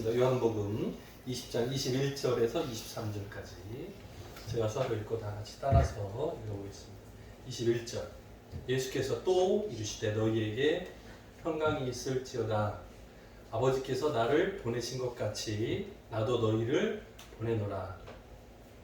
요한복음 20장 21절에서 23절까지 제가 수학을 읽고 다 같이 따라서 읽어보겠습니다. 21절 예수께서 또 이르시되 너희에게 평강이 있을지어다. 아버지께서 나를 보내신 것 같이 나도 너희를 보내노라.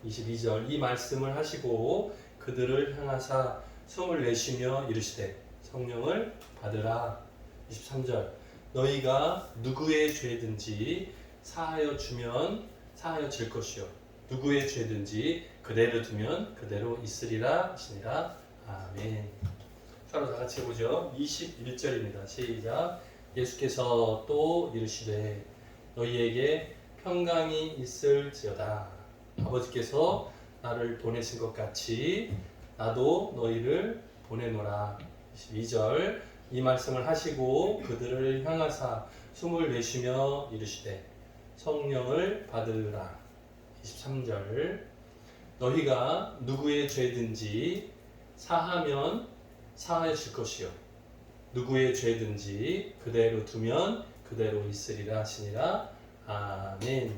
22절 이 말씀을 하시고 그들을 향하사 숨을 내쉬며 이르시되 성령을 받으라. 23절 너희가 누구의 죄든지 사하여 주면 사하여 질 것이요 누구의 죄든지 그대로 두면 그대로 있으리라 하시니라. 아멘. 서로 다 같이 해보죠. 21절입니다. 시작. 예수께서 또 이르시되 너희에게 평강이 있을지어다. 아버지께서 나를 보내신 것 같이 나도 너희를 보내노라. 22절 이 말씀을 하시고 그들을 향하사 숨을 내쉬며 이르시되 성령을 받으라. 23절 너희가 누구의 죄든지 사하면 사하여질 것이요 누구의 죄든지 그대로 두면 그대로 있으리라 하시니라. 아멘.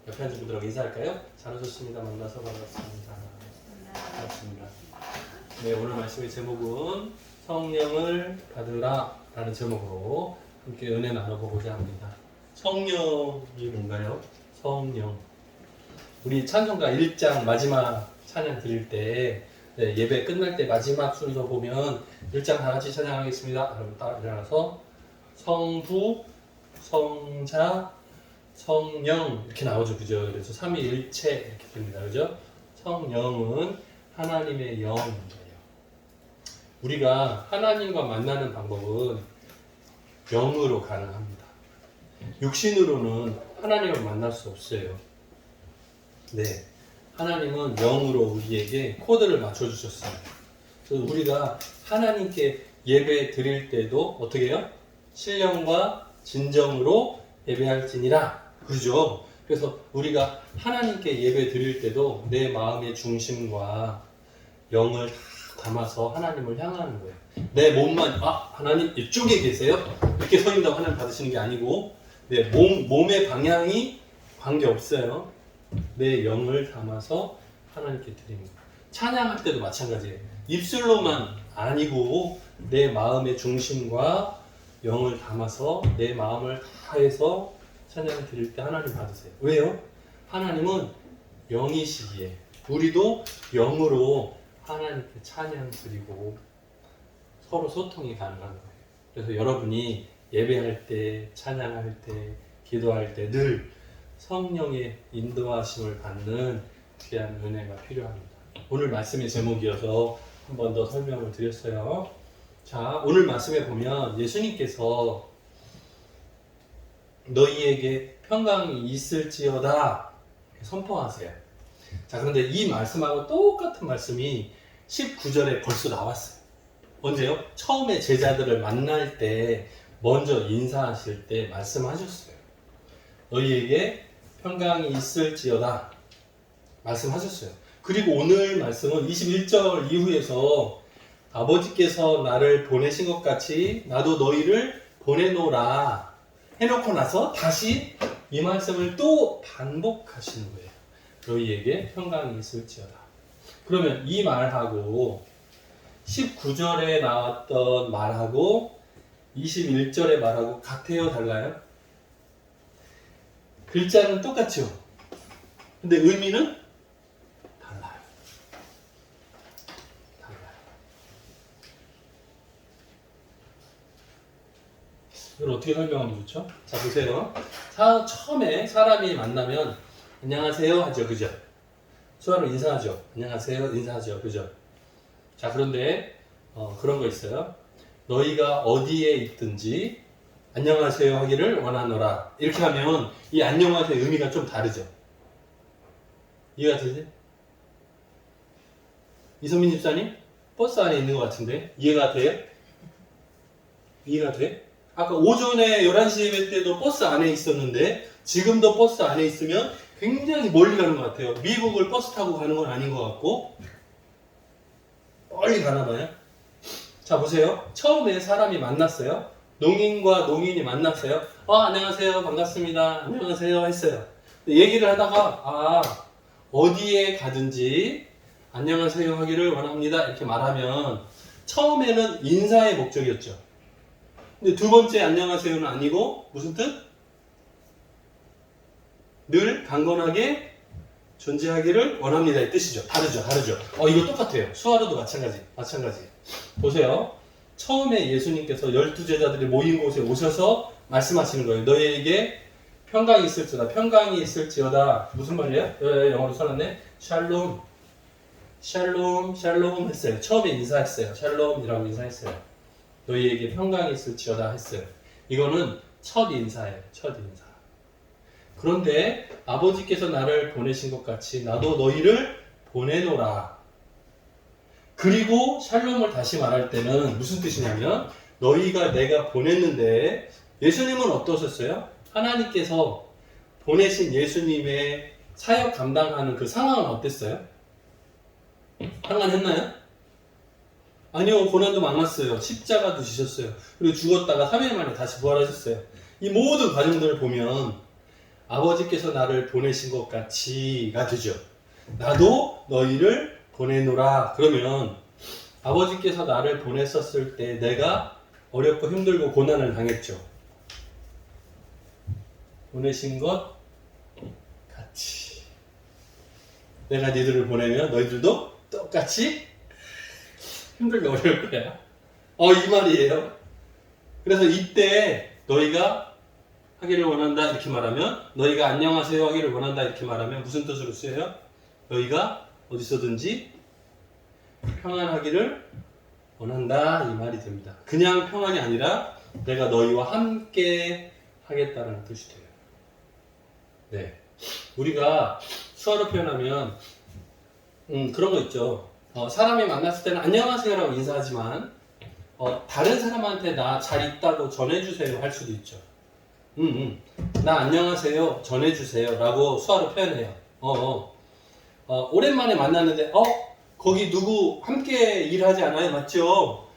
옆에 앉은 분들하고 인사할까요? 잘 오셨습니다. 만나서 반갑습니다. 반갑습니다. 네, 오늘 말씀의 제목은 성령을 받으라 라는 제목으로 함께 은혜 나눠보고자 합니다. 성령이 뭔가요? 성령. 우리 찬송가 1장 마지막 찬양 드릴 때 예배 끝날 때 마지막 순서 보면 1장 다 같이 찬양하겠습니다. 여러분 딱 일어나서 성부, 성자, 성령 이렇게 나오죠. 그죠? 그래서 삼위일체 이렇게 됩니다. 그죠? 성령은 하나님의 영입니다. 우리가 하나님과 만나는 방법은 영으로 가능합니다. 육신으로는 하나님을 만날 수 없어요. 네, 하나님은 영으로 우리에게 코드를 맞춰주셨어요. 그래서 우리가 하나님께 예배 드릴 때도 어떻게 해요? 신령과 진정으로 예배할지니라. 그죠? 그래서 우리가 하나님께 예배 드릴 때도 내 마음의 중심과 영을 담아서 하나님을 향하는 거예요. 내 몸만 하나님 이쪽에 계세요? 이렇게 서 있다고 하나님 받으시는 게 아니고 내 몸의 방향이 관계없어요. 내 영을 담아서 하나님께 드립니다. 찬양할 때도 마찬가지예요. 입술로만 아니고 내 마음의 중심과 영을 담아서 내 마음을 다해서 찬양을 드릴 때 하나님 받으세요. 왜요? 하나님은 영이시기에 우리도 영으로 하나님께 찬양 드리고 서로 소통이 가능한 거예요. 그래서 여러분이 예배할 때, 찬양할 때, 기도할 때 늘 성령의 인도하심을 받는 귀한 은혜가 필요합니다. 오늘 말씀의 제목이어서 한 번 더 설명을 드렸어요. 자, 오늘 말씀에 보면 예수님께서 너희에게 평강이 있을지어다 선포하세요. 자, 그런데 이 말씀하고 똑같은 말씀이 19절에 벌써 나왔어요. 언제요? 처음에 제자들을 만날 때 먼저 인사하실 때 말씀하셨어요. 너희에게 평강이 있을지어다 말씀하셨어요. 그리고 오늘 말씀은 21절 이후에서 아버지께서 나를 보내신 것 같이 나도 너희를 보내노라 해놓고 나서 다시 이 말씀을 또 반복하시는 거예요. 너희에게 평강이 있을지어다. 그러면 이 말하고 19절에 나왔던 말하고 21절의 말하고 같아요? 달라요? 글자는 똑같죠? 근데 의미는 달라요. 이걸 어떻게 설명하면 좋죠? 자, 보세요. 처음에 사람이 만나면 안녕하세요 하죠. 그죠? 수화로 인사하죠. 안녕하세요 인사하죠. 그죠? 자, 그런데 그런 거 있어요. 너희가 어디에 있든지 안녕하세요 하기를 원하노라. 이렇게 하면 이 안녕하세요 의미가 좀 다르죠. 이해가 되세요? 이선민 집사님? 버스 안에 있는 것 같은데 이해가 돼요? 이해가 돼? 아까 오전에 11시 예배 때도 버스 안에 있었는데 지금도 버스 안에 있으면 굉장히 멀리 가는 것 같아요. 미국을 버스 타고 가는 건 아닌 것 같고 멀리 가나 봐요. 자, 보세요. 처음에 사람이 만났어요. 농인과 농인이 만났어요. 안녕하세요. 반갑습니다. 안녕하세요. 했어요. 얘기를 하다가, 어디에 가든지 안녕하세요 하기를 원합니다. 이렇게 말하면 처음에는 인사의 목적이었죠. 근데 두 번째 안녕하세요는 아니고 무슨 뜻? 늘 강건하게 존재하기를 원합니다. 이 뜻이죠. 다르죠. 이거 똑같아요. 수화로도 마찬가지. 보세요. 처음에 예수님께서 12제자들이 모인 곳에 오셔서 말씀하시는 거예요. 너희에게 평강이 있을지어다. 무슨 말이에요? 영어로 써놨네. 샬롬 했어요. 처음에 인사했어요. 샬롬이라고 인사했어요. 너희에게 평강이 있을지어다 했어요. 이거는 첫 인사예요. 첫 인사. 그런데 아버지께서 나를 보내신 것 같이 나도 너희를 보내노라. 그리고 샬롬을 다시 말할 때는 무슨 뜻이냐면 너희가 내가 보냈는데 예수님은 어떠셨어요? 하나님께서 보내신 예수님의 사역 감당하는 그 상황은 어땠어요? 상관했나요? 아니요. 고난도 많았어요. 십자가도 지셨어요. 그리고 죽었다가 3일 만에 다시 부활하셨어요. 이 모든 과정들을 보면 아버지께서 나를 보내신 것 같이가 되죠. 나도 너희를 보내노라. 그러면 아버지께서 나를 보냈었을 때 내가 어렵고 힘들고 고난을 당했죠. 보내신 것 같이. 내가 니들을 보내면 너희들도 똑같이 힘들고 어려울 거야. 이 말이에요. 그래서 이때 너희가 하기를 원한다 이렇게 말하면, 너희가 안녕하세요 하기를 원한다 이렇게 말하면 무슨 뜻으로 쓰여요? 너희가 어디서든지 평안하기를 원한다 이 말이 됩니다. 그냥 평안이 아니라 내가 너희와 함께 하겠다는 뜻이 돼요. 네, 우리가 수화로 표현하면 그런 거 있죠. 사람이 만났을 때는 안녕하세요라고 인사하지만 다른 사람한테 나 잘 있다고 전해주세요 할 수도 있죠. 나 안녕하세요 전해주세요 라고 수화로 표현해요. 오랜만에 만났는데 거기 누구 함께 일하지 않아요? 맞죠?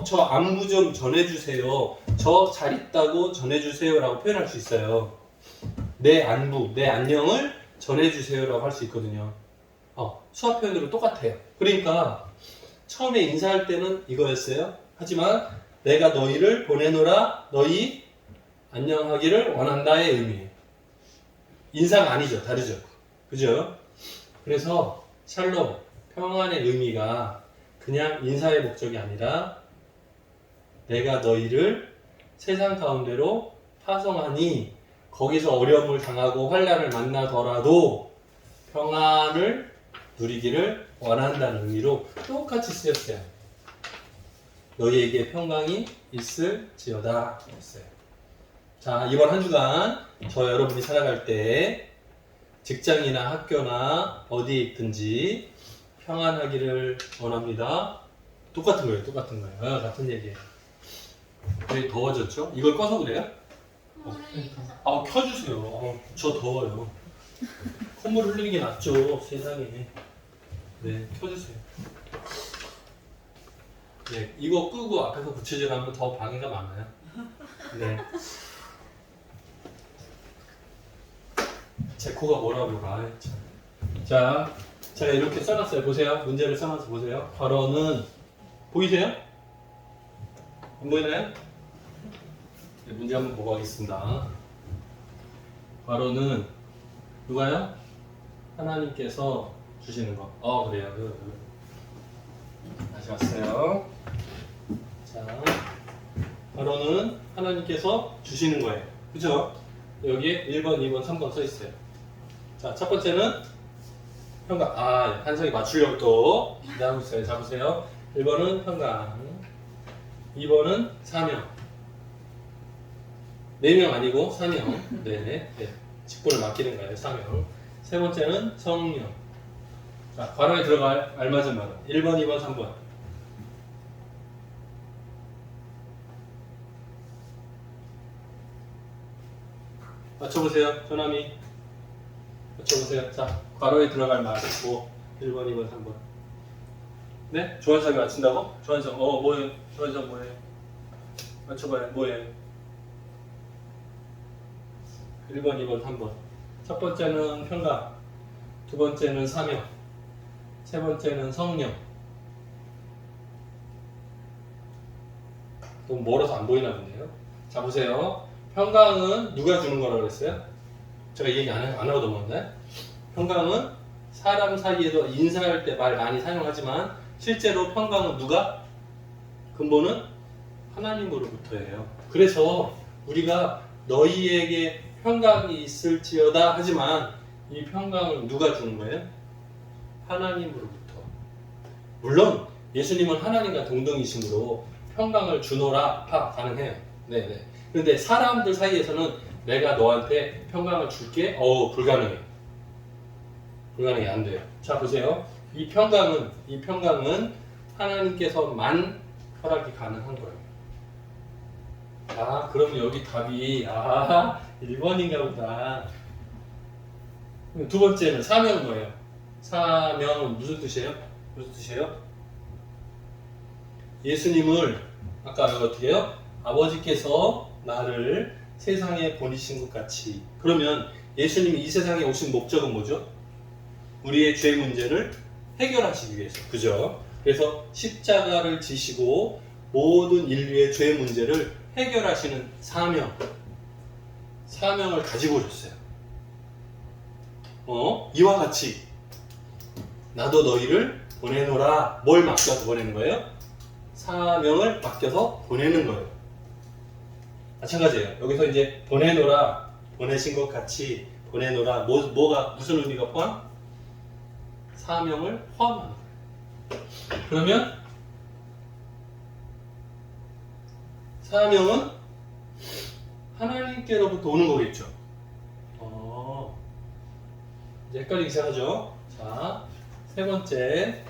저 안부 좀 전해주세요. 저 잘 있다고 전해주세요 라고 표현할 수 있어요. 내 안부, 내 안녕을 전해주세요 라고 할 수 있거든요. 수화 표현으로 똑같아요. 그러니까 처음에 인사할 때는 이거였어요. 하지만 내가 너희를 보내노라, 너희 안녕하기를 원한다의 의미예요. 인사가 아니죠. 다르죠. 그죠? 그래서 샬롬, 평안의 의미가 그냥 인사의 목적이 아니라 내가 너희를 세상 가운데로 파송하니 거기서 어려움을 당하고 환난을 만나더라도 평안을 누리기를 원한다는 의미로 똑같이 쓰였어요. 너희에게 평강이 있을지어다 했어요. 자, 이번 한 주간 저 여러분이 살아갈 때 직장이나 학교나 어디에 있든지 평안하기를 원합니다. 똑같은 거예요. 같은 얘기예요. 왜 더워졌죠? 이걸 꺼서 그래요? 켜주세요. 저 더워요. 콧물 흘리는 게 낫죠. 세상에. 네, 켜주세요. 네, 이거 끄고 앞에서 부채질하면 더 방해가 많아요. 네. 제 코가 뭐라고 가. 자, 제가 이렇게 써놨어요. 보세요. 문제를 써놔서 보세요. 괄호는 보이세요? 안 보이나요? 네, 문제 한번 보고 가겠습니다. 괄호는 누가요? 하나님께서 주시는 거. 그래요. 다시 왔어요. 자, 괄호는 하나님께서 주시는 거예요. 그죠? 여기에 1번, 2번, 3번 써 있어요. 자, 첫 번째는 평강. 한성이 맞추려고 또 기대하고 있어요. 잡으세요. 1번은 평강. 2번은 사명. 4명 아니고 사명. 네. 직분을 맡기는 거예요. 사명. 세 번째는 성령. 자, 괄호에 들어갈 알맞은 말은 1번, 2번, 3번. 맞춰보세요. 조남이. 맞춰보세요. 자, 괄호에 들어갈 말. 1번, 2번, 3번. 네? 조한성이 맞춘다고? 조한성, 뭐예요? 조한성 뭐예요? 맞춰봐요. 뭐예요? 1번, 2번, 3번. 첫 번째는 평강, 두 번째는 사명, 세 번째는 성령. 너무 멀어서 안 보이나 본데요. 자, 보세요. 평강은 누가 주는 거라고 그랬어요? 제가 얘기 안 하고 넘어갔나요? 평강은 사람 사이에서 인사할 때 말 많이 사용하지만 실제로 평강은 누가? 근본은 하나님으로부터예요. 그래서 우리가 너희에게 평강이 있을지어다 하지만 이 평강을 누가 주는 거예요? 하나님으로부터. 물론 예수님은 하나님과 동등이심으로 평강을 주노라 가능해요. 네네. 그런데 사람들 사이에서는 내가 너한테 평강을 줄게? 불가능해요. 불가능해, 안 돼요. 자, 보세요. 이 평강은 하나님께서만 허락이 가능한 거예요. 아, 그럼 여기 답이 1번인가 보다. 두 번째는 사명은 뭐예요? 사명은 무슨 뜻이에요? 예수님을 아까 어떻게 해요? 아버지께서 나를 세상에 보내신 것 같이. 그러면 예수님이 이 세상에 오신 목적은 뭐죠? 우리의 죄 문제를 해결하시기 위해서. 그죠? 그래서 십자가를 지시고 모든 인류의 죄 문제를 해결하시는 사명을 가지고 오셨어요. 이와 같이 나도 너희를 보내노라. 뭘 맡겨서 보내는 거예요? 사명을 맡겨서 보내는 거예요. 마찬가지예요. 여기서 이제 보내노라, 보내신 것 같이 보내노라. 뭐가 무슨 의미가 포함? 사명을 포함하는 거예요. 그러면 사명은 하나님께로부터 오는 거겠죠. 이제 헷갈리기 시작하죠. 자, 세 번째,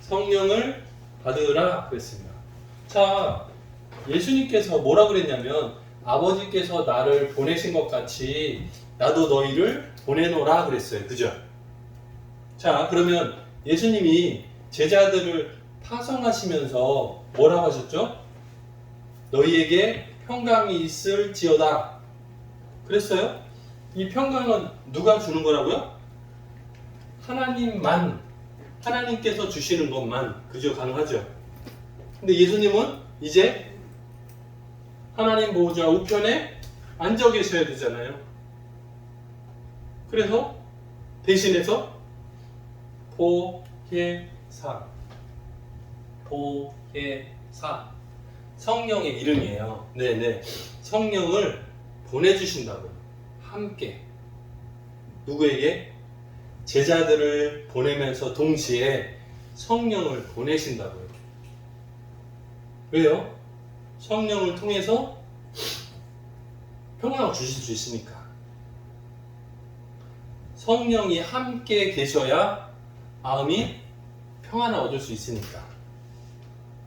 성령을 받으라 그랬습니다. 자, 예수님께서 뭐라 그랬냐면 아버지께서 나를 보내신 것 같이 나도 너희를 보내노라 그랬어요. 그죠? 자, 그러면 예수님이 제자들을 파송하시면서 뭐라고 하셨죠? 너희에게 평강이 있을지어다 그랬어요? 이 평강은 누가 주는 거라고요? 하나님께서 주시는 것만. 그죠? 가능하죠? 근데 예수님은 이제 하나님 보호자 우편에 앉아 계셔야 되잖아요. 그래서 대신해서 보혜사 성령의 이름이에요. 네네. 성령을 보내주신다고요. 함께. 누구에게? 제자들을 보내면서 동시에 성령을 보내신다고요. 왜요? 성령을 통해서 평강을 주실 수 있으니까. 성령이 함께 계셔야 마음이 평안을 얻을 수 있으니까.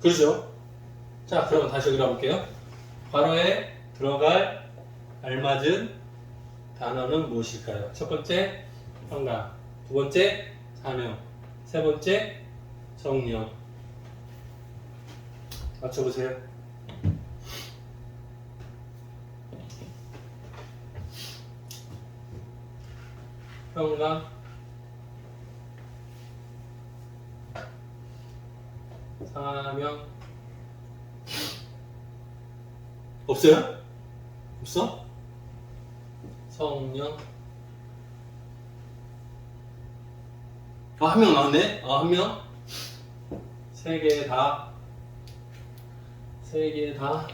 그렇죠? 자, 그럼 다시 여기 가볼게요. 괄호에 들어갈 알맞은 단어는 무엇일까요? 첫 번째, 평강. 두 번째, 사명. 세 번째, 성령. 맞춰보세요. 평강, 사명. 없어요? 없어? 성령. 한 명 나왔네? 한 명? 세 개 다. 세 개 다요.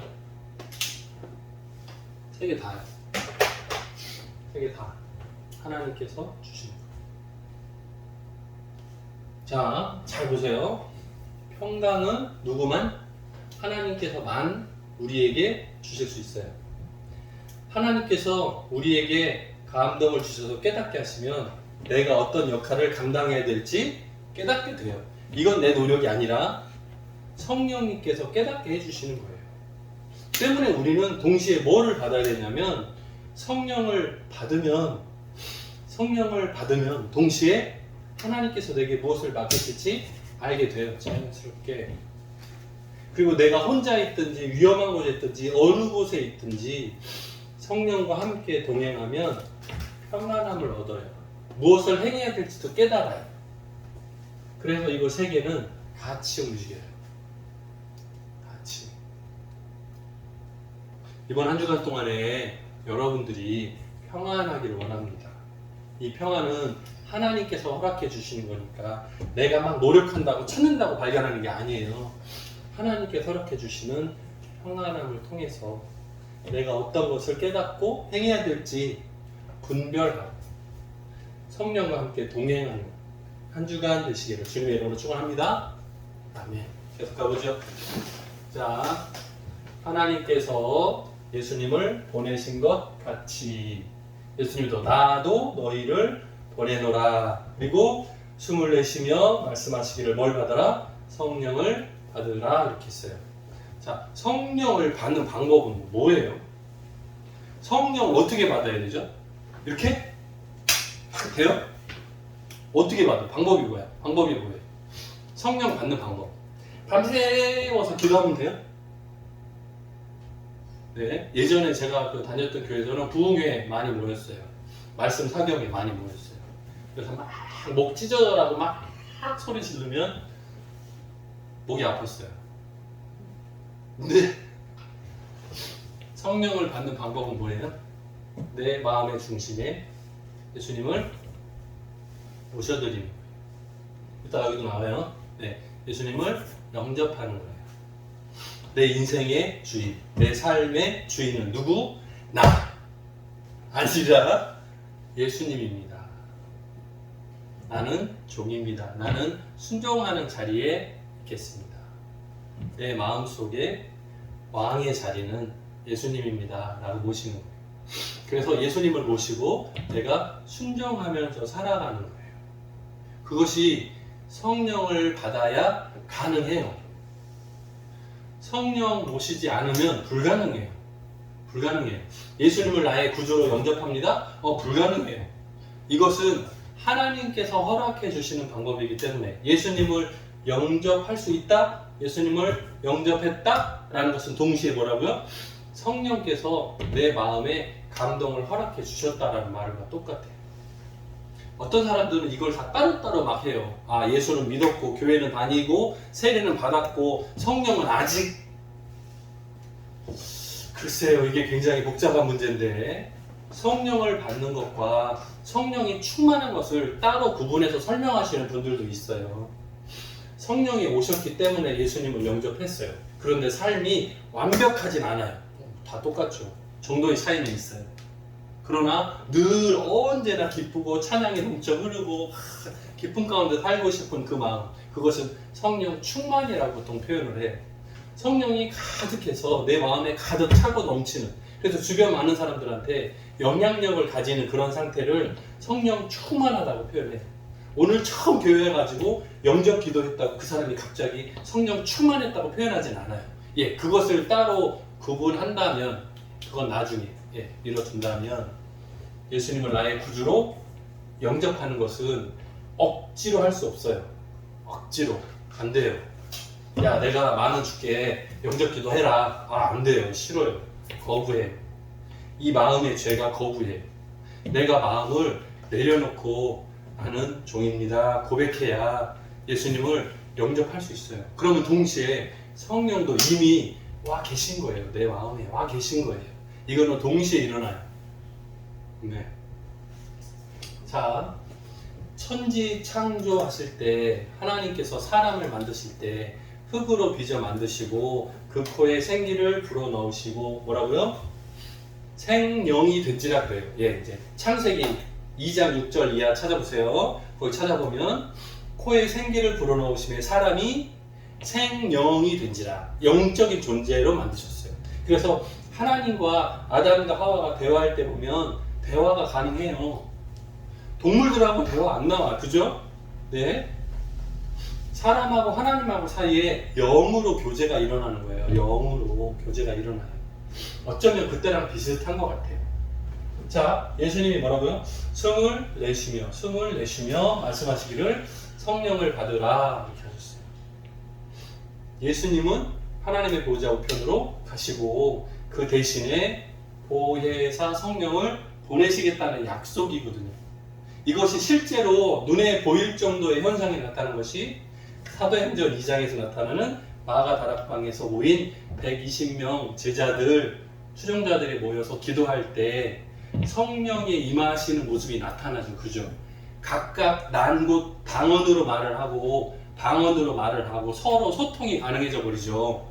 세 개 다. 하나님께서 주시는 거예요. 자, 잘 보세요. 평강은 누구만? 하나님께서만 우리에게 주실 수 있어요. 하나님께서 우리에게 감동을 주셔서 깨닫게 하시면 내가 어떤 역할을 감당해야 될지 깨닫게 돼요. 이건 내 노력이 아니라 성령님께서 깨닫게 해주시는 거예요. 때문에 우리는 동시에 뭐를 받아야 되냐면 성령을 받으면 동시에 하나님께서 내게 무엇을 맡기실지 알게 돼요. 자연스럽게. 그리고 내가 혼자 있든지 위험한 곳에 있든지 어느 곳에 있든지 성령과 함께 동행하면 평안함을 얻어요. 무엇을 행해야 될지도 깨달아요. 그래서 이거 세 개는 같이 움직여요. 같이. 이번 한 주간 동안에 여러분들이 평안하기를 원합니다. 이 평안은 하나님께서 허락해 주시는 거니까 내가 막 노력한다고 찾는다고 발견하는 게 아니에요. 하나님께서 허락해 주시는 평안함을 통해서 내가 어떤 것을 깨닫고 행해야 될지 분별하고 성령과 함께 동행하는 한 주간 되시기를 주님의 이름으로 축원합니다. 아멘. 계속 가보죠. 자, 하나님께서 예수님을 보내신 것 같이 예수님도 나도 너희를 보내노라. 그리고 숨을 내쉬며 말씀하시기를 뭘 받아라? 성령을 받으라. 이렇게 했어요. 자, 성령을 받는 방법은 뭐예요? 성령을 어떻게 받아야 되죠? 이렇게? 돼요? 어떻게 받아? 방법이 뭐야? 방법이 뭐예요? 성령 받는 방법. 밤새워서 기도하면 돼요? 네. 예전에 제가 다녔던 교회에서는 부흥회에 많이 모였어요. 말씀 사경에 많이 모였어요. 그래서 막 목 찢어져라고 막 소리 지르면 목이 아팠어요. 근데 성령을 받는 방법은 뭐예요? 내 마음의 중심에 예수님을 모셔드리는 거예요. 이따 여기도 나와요. 네, 예수님을 영접하는 거예요. 내 인생의 주인, 내 삶의 주인은 누구? 나 아니라 예수님입니다. 나는 종입니다. 나는 순종하는 자리에 있겠습니다. 내 마음속에 왕의 자리는 예수님입니다. 라고 모시는 거예요. 그래서 예수님을 모시고 내가 순종하면서 살아가는 거예요. 그것이 성령을 받아야 가능해요. 성령 모시지 않으면 불가능해요. 불가능해요. 예수님을 나의 구주로 영접합니다. 불가능해요. 이것은 하나님께서 허락해 주시는 방법이기 때문에 예수님을 영접할 수 있다? 예수님을 영접했다? 라는 것은 동시에 뭐라고요? 성령께서 내 마음에 감동을 허락해 주셨다라는 말과 똑같아요. 어떤 사람들은 이걸 다 따로따로 막 해요. 아, 예수는 믿었고 교회는 다니고 세례는 받았고 성령은 아직. 글쎄요, 이게 굉장히 복잡한 문제인데 성령을 받는 것과 성령이 충만한 것을 따로 구분해서 설명하시는 분들도 있어요. 성령이 오셨기 때문에 예수님을 영접했어요. 그런데 삶이 완벽하진 않아요. 다 똑같죠. 정도의 차이는 있어요. 그러나 늘 언제나 기쁘고 찬양이 넘쳐 흐르고 기쁨 가운데 살고 싶은 그 마음, 그것은 성령 충만이라고 보통 표현을 해요. 성령이 가득해서 내 마음에 가득 차고 넘치는, 그래서 주변 많은 사람들한테 영향력을 가지는 그런 상태를 성령 충만하다고 표현해요. 오늘 처음 교회에 가지고 영접 기도했다고 그 사람이 갑자기 성령 충만했다고 표현하진 않아요. 예, 그것을 따로 구분한다면, 그건 나중에 이뤄둔다면, 예수님을 나의 구주로 영접하는 것은 억지로 할 수 없어요. 억지로 안 돼요. 야, 내가 10,000원 줄게, 영접 기도해라. 안 돼요. 싫어요. 거부해. 이 마음의 죄가 거부해. 내가 마음을 내려놓고 나는 종입니다. 고백해야 예수님을 영접할 수 있어요. 그러면 동시에 성령도 이미 와 계신 거예요. 내 마음에 와 계신 거예요. 이거는 동시에 일어나요. 네. 자, 천지 창조하실 때 하나님께서 사람을 만드실 때 흙으로 빚어 만드시고 그 코에 생기를 불어넣으시고 뭐라고요? 생령이 된지라 그래요. 예, 이제 창세기 2장 6절 이하 찾아보세요. 거기 찾아보면 코에 생기를 불어넣으심에 사람이 생령이 된지라, 영적인 존재로 만드셨어요. 그래서 하나님과 아담과 하와가 대화할 때 보면 대화가 가능해요. 동물들하고 대화 안 나와, 그죠? 네. 사람하고 하나님하고 사이에 영으로 교제가 일어나는 거예요. 영으로 교제가 일어나요. 어쩌면 그때랑 비슷한 것 같아요. 자, 예수님이 뭐라고요? 숨을 내쉬며 말씀하시기를 성령을 받으라 이렇게 하셨어요. 예수님은 하나님의 보호자 우편으로 가시고 그 대신에 보혜사 성령을 보내시겠다는 약속이거든요. 이것이 실제로 눈에 보일 정도의 현상이 나타난 것이 사도행전 2장에서 나타나는 마가 다락방에서 모인 120명 제자들, 수종자들이 모여서 기도할 때 성령이 임하시는 모습이 나타나죠. 그죠? 각각 난 곳 방언으로 말을 하고 서로 소통이 가능해져 버리죠.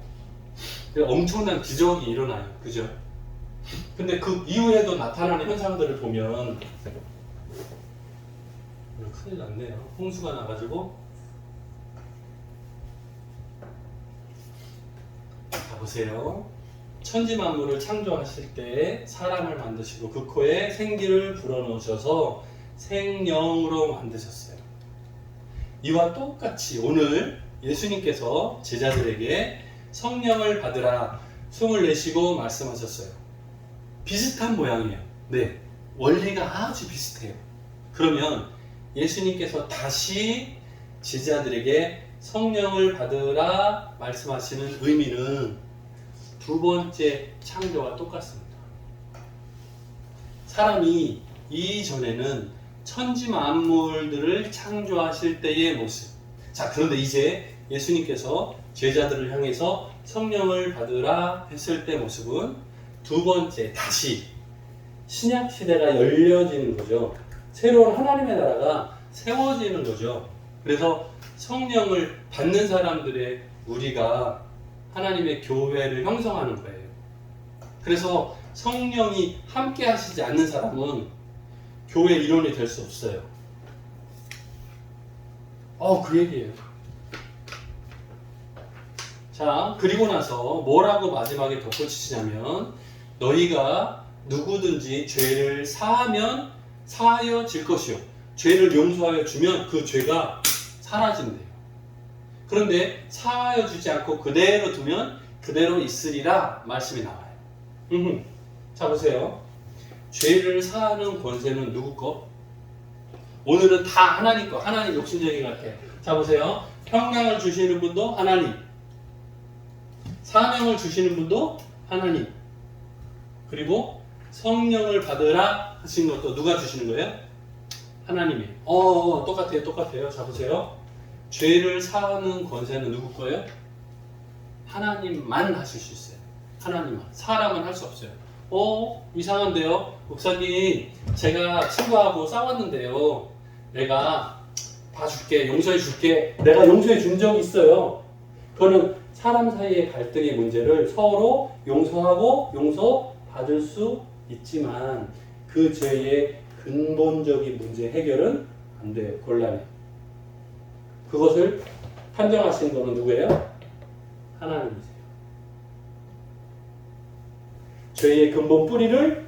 엄청난 기적이 일어나요. 그죠? 근데 그 이후에도 나타나는 현상들을 보면 큰일 났네요. 홍수가 나가지고. 자, 보세요. 천지 만물을 창조하실 때 사람을 만드시고 그 코에 생기를 불어넣으셔서 생명으로 만드셨어요. 이와 똑같이 오늘 예수님께서 제자들에게 성령을 받으라 숨을 내쉬고 말씀하셨어요. 비슷한 모양이에요. 네, 원리가 아주 비슷해요. 그러면 예수님께서 다시 제자들에게 성령을 받으라 말씀하시는 의미는 두 번째 창조와 똑같습니다. 사람이 이전에는 천지 만물들을 창조하실 때의 모습. 자, 그런데 이제 예수님께서 제자들을 향해서 성령을 받으라 했을 때 모습은 두 번째 다시 신약 시대가 열려지는 거죠. 새로운 하나님의 나라가 세워지는 거죠. 그래서 성령을 받는 사람들의 우리가 하나님의 교회를 형성하는 거예요. 그래서 성령이 함께 하시지 않는 사람은 교회 일원이 될 수 없어요. 그 얘기예요. 자, 그리고 나서 뭐라고 마지막에 덧붙이시냐면 너희가 누구든지 죄를 사하면 사하여질 것이요. 죄를 용서하여 주면 그 죄가 사라진대요. 그런데 사하여 주지 않고 그대로 두면 그대로 있으리라 말씀이 나와요. 자, 보세요. 죄를 사하는 권세는 누구 거? 오늘은 다 하나님 거. 하나님 욕심적인 것 같아요. 자, 보세요. 평강을 주시는 분도 하나님, 사명을 주시는 분도 하나님, 그리고 성령을 받으라 하신 것도 누가 주시는 거예요? 하나님이. 똑같아요. 자, 보세요. 죄를 사하는 권세는 누구 거예요? 하나님만 하실 수 있어요. 하나님만. 사람은 할 수 없어요. 이상한데요? 목사님, 제가 친구하고 싸웠는데요. 내가 봐줄게, 용서해 줄게. 내가 용서해 준 적이 있어요. 그거는 사람 사이의 갈등의 문제를 서로 용서하고 용서받을 수 있지만 그 죄의 근본적인 문제 해결은 안 돼요. 곤란해요. 그것을 판정하시는 분은 누구예요? 하나님이세요. 죄의 근본 뿌리를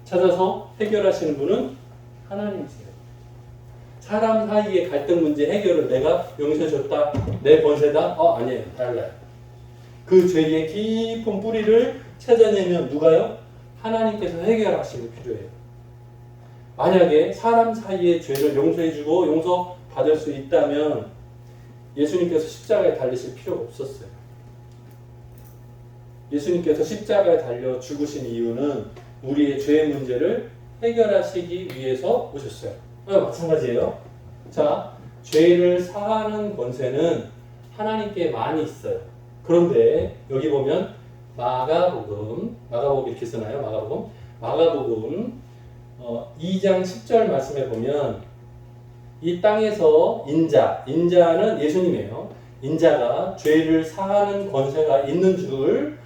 찾아서 해결하시는 분은 하나님이세요. 사람 사이의 갈등 문제 해결을 내가 용서해줬다, 내 권세다? 아니에요. 달라요. 그 죄의 깊은 뿌리를 찾아내면 누가요? 하나님께서 해결하시는 필요해요. 만약에 사람 사이의 죄를 용서해주고 용서받을 수 있다면 예수님께서 십자가에 달리실 필요가 없었어요. 예수님께서 십자가에 달려 죽으신 이유는 우리의 죄의 문제를 해결하시기 위해서 오셨어요. 마찬가지예요. 자, 죄를 사하는 권세는 하나님께 많이 있어요. 그런데 여기 보면 마가복음 이렇게 쓰나요? 마가복음 2장 10절 말씀에 보면 이 땅에서 인자는 예수님이에요. 인자가 죄를 사하는 권세가 있는 줄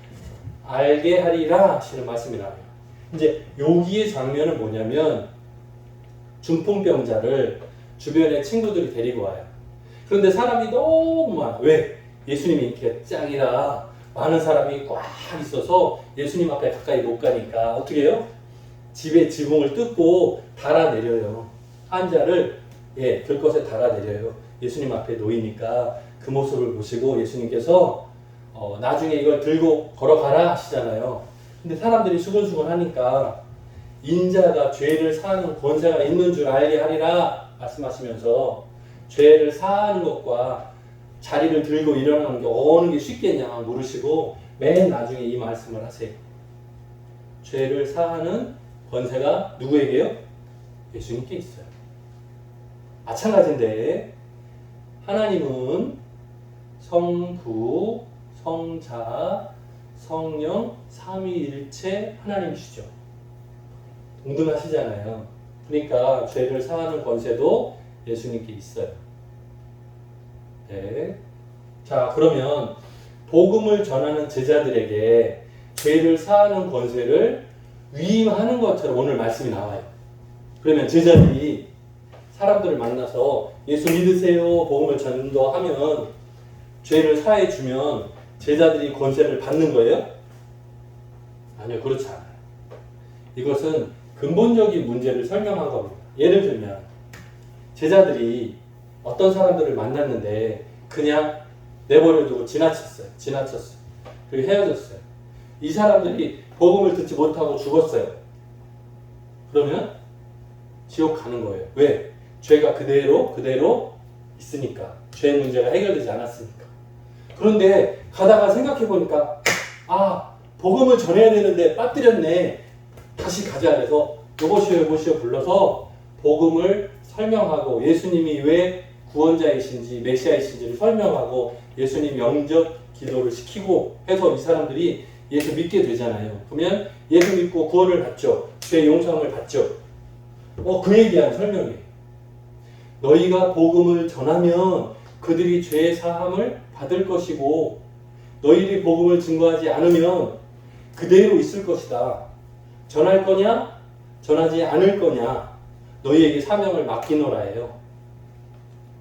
알게 하리라 하시는 말씀이 나와요. 이제 여기의 장면은 뭐냐면 중풍병자를 주변에 친구들이 데리고 와요. 그런데 사람이 너무 많아. 왜? 예수님이 이렇게 짱이라 많은 사람이 꽉 있어서 예수님 앞에 가까이 못 가니까 어떻게 해요? 집에 지붕을 뜯고 달아내려요. 환자를 들것에 달아내려요. 예수님 앞에 놓이니까 그 모습을 보시고 예수님께서 나중에 이걸 들고 걸어가라 하시잖아요. 근데 사람들이 수근수근 하니까 인자가 죄를 사하는 권세가 있는 줄 알게 하리라 말씀하시면서 죄를 사하는 것과 자리를 들고 일어나는 게 어느 게 쉽겠냐 물으시고 맨 나중에 이 말씀을 하세요. 죄를 사하는 권세가 누구에게요? 예수님께 있어요. 마찬가지인데 하나님은 성부, 성자, 성령, 삼위일체 하나님이시죠. 동등하시잖아요. 그러니까 죄를 사하는 권세도 예수님께 있어요. 네. 자, 그러면 복음을 전하는 제자들에게 죄를 사하는 권세를 위임하는 것처럼 오늘 말씀이 나와요. 그러면 제자들이 사람들을 만나서 예수 믿으세요 복음을 전도하면 죄를 사해 주면 제자들이 권세를 받는 거예요? 아니요, 그렇지 않아요. 이것은 근본적인 문제를 설명한 겁니다. 예를 들면 제자들이 어떤 사람들을 만났는데 그냥 내버려두고 지나쳤어요. 그리고 헤어졌어요. 이 사람들이 복음을 듣지 못하고 죽었어요. 그러면 지옥 가는 거예요. 왜? 죄가 그대로 있으니까. 죄 문제가 해결되지 않았으니까. 그런데 가다가 생각해 보니까 복음을 전해야 되는데 빠뜨렸네. 다시 가자 해서 여보시오 불러서 복음을 설명하고 예수님이 왜 구원자이신지 메시아이신지를 설명하고 예수님 영접 기도를 시키고 해서 이 사람들이 예수 믿게 되잖아요. 그러면 예수 믿고 구원을 받죠. 죄 용서함을 받죠. 그에 대한 설명이에요. 너희가 복음을 전하면 그들이 죄 사함을 받을 것이고 너희들이 복음을 증거하지 않으면 그대로 있을 것이다. 전할 거냐? 전하지 않을 거냐? 너희에게 사명을 맡기노라 해요.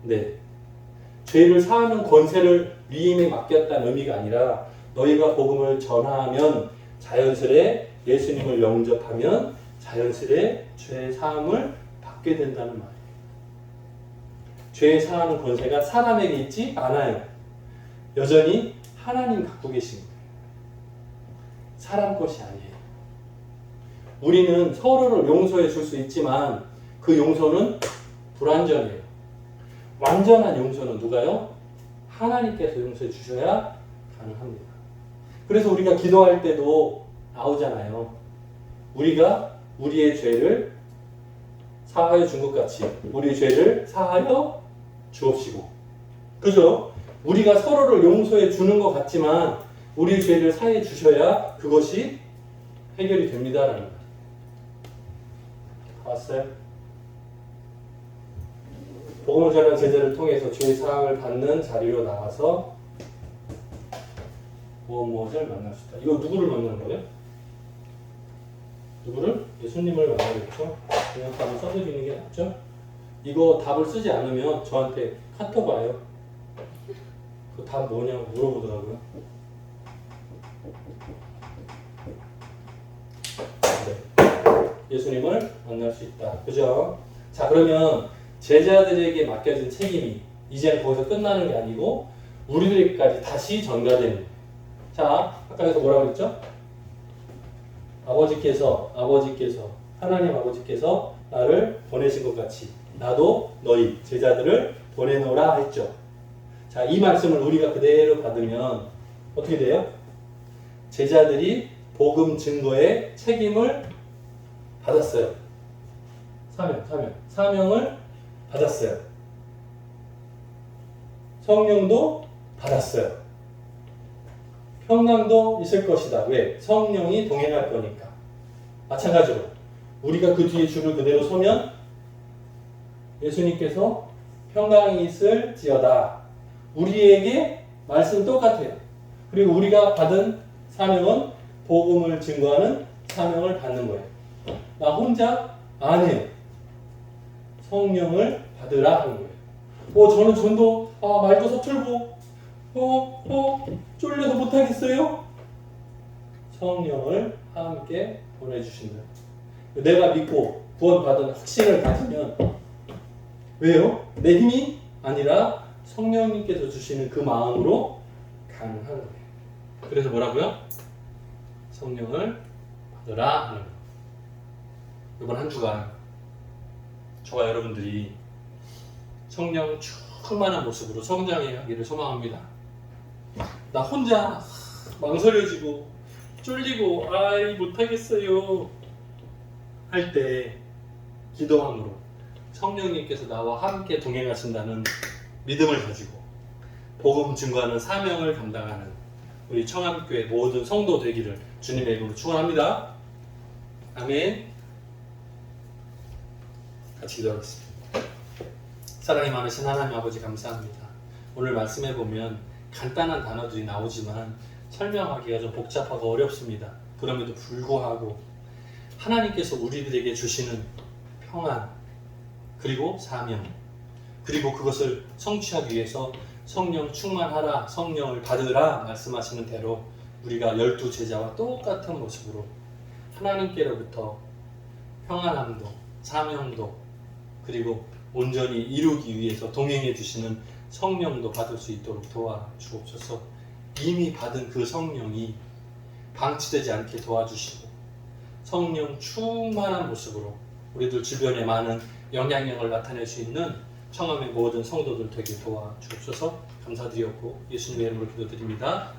네. 죄를 사하는 권세를 위임에 맡겼다는 의미가 아니라 너희가 복음을 전하면 자연스레 예수님을 영접하면 자연스레 죄 사함을 받게 된다는 말이에요. 죄 사하는 권세가 사람에게 있지 않아요. 여전히 하나님 갖고 계신 거예요. 사람 것이 아니에요. 우리는 서로를 용서해 줄 수 있지만 그 용서는 불완전해요. 완전한 용서는 누가요? 하나님께서 용서해 주셔야 가능합니다. 그래서 우리가 기도할 때도 나오잖아요. 우리가 우리의 죄를 사하여 준 것 같이 우리의 죄를 사하여 주옵시고. 그죠? 우리가 서로를 용서해 주는 것 같지만 우리의 죄를 사해 주셔야 그것이 해결이 됩니다라는 거예요. 봤어요? 복음을 전하는 제자를 통해서 죄 사함을 받는 자리로 나와서 무엇을 만날 수 있다. 이거 누구를 만나는 거예요? 누구를? 예수님을 만나겠죠. 그냥 답을 써드리는 게 낫죠. 이거 답을 쓰지 않으면 저한테 카톡 와요. 그 답 뭐냐고 물어보더라고요. 네. 예수님을 만날 수 있다. 그죠? 자, 그러면 제자들에게 맡겨진 책임이 이제 거기서 끝나는 게 아니고 우리들에게까지 다시 전가되는 거예요. 자, 아까 뭐라고 했죠? 하나님 아버지께서 나를 보내신 것 같이 나도 너희 제자들을 보내노라 했죠. 자, 이 말씀을 우리가 그대로 받으면 어떻게 돼요? 제자들이 복음 증거의 책임을 받았어요. 사명을 받았어요. 성령도 받았어요. 평강도 있을 것이다. 왜? 성령이 동행할 거니까. 마찬가지로 우리가 그 뒤에 줄을 그대로 서면 예수님께서 평강이 있을지어다. 우리에게 말씀 똑같아요. 그리고 우리가 받은 사명은 복음을 증거하는 사명을 받는 거예요. 나 혼자 아니에요. 성령을 받으라 하는 거예요. 저는 전도 말도 서툴고 쫄려서 못하겠어요? 성령을 함께 보내주신다. 내가 믿고 구원받은 확신을 가지면 왜요? 내 힘이 아니라 성령님께서 주시는 그 마음으로 가능한 거예요. 그래서 뭐라고요? 성령을 받으라 하는 거예요. 이번 한 주간 저와 여러분들이 성령 쭉 충만한 모습으로 성장하기를 소망합니다. 나 혼자 망설여지고 쫄리고 못하겠어요 할 때 기도함으로 성령님께서 나와 함께 동행하신다는 믿음을 가지고 복음 증거하는 사명을 감당하는 우리 청암교회 모든 성도 되기를 주님의 이름으로 축원합니다. 아멘. 같이 기도하겠습니다. 사랑이 많으신 하나님 아버지 감사합니다. 오늘 말씀해 보면 간단한 단어들이 나오지만 설명하기가 좀 복잡하고 어렵습니다. 그럼에도 불구하고 하나님께서 우리들에게 주시는 평안 그리고 사명 그리고 그것을 성취하기 위해서 성령 충만하라 성령을 받으라 말씀하시는 대로 우리가 12제자와 똑같은 모습으로 하나님께로부터 평안함도 사명도 그리고 온전히 이루기 위해서 동행해 주시는 성령도 받을 수 있도록 도와주옵소서. 이미 받은 그 성령이 방치되지 않게 도와주시고 성령 충만한 모습으로 우리들 주변에 많은 영향력을 나타낼 수 있는 청암의 모든 성도들 되게 도와주옵소서. 감사드렸고 예수님의 이름으로 기도드립니다.